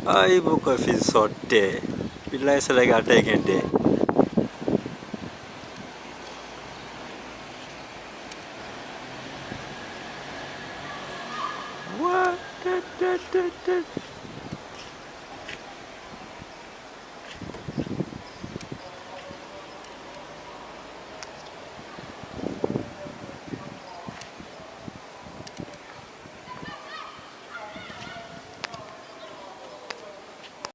Ay, buka fi sotte. Billahi Sénégal tey ngeen dee. What?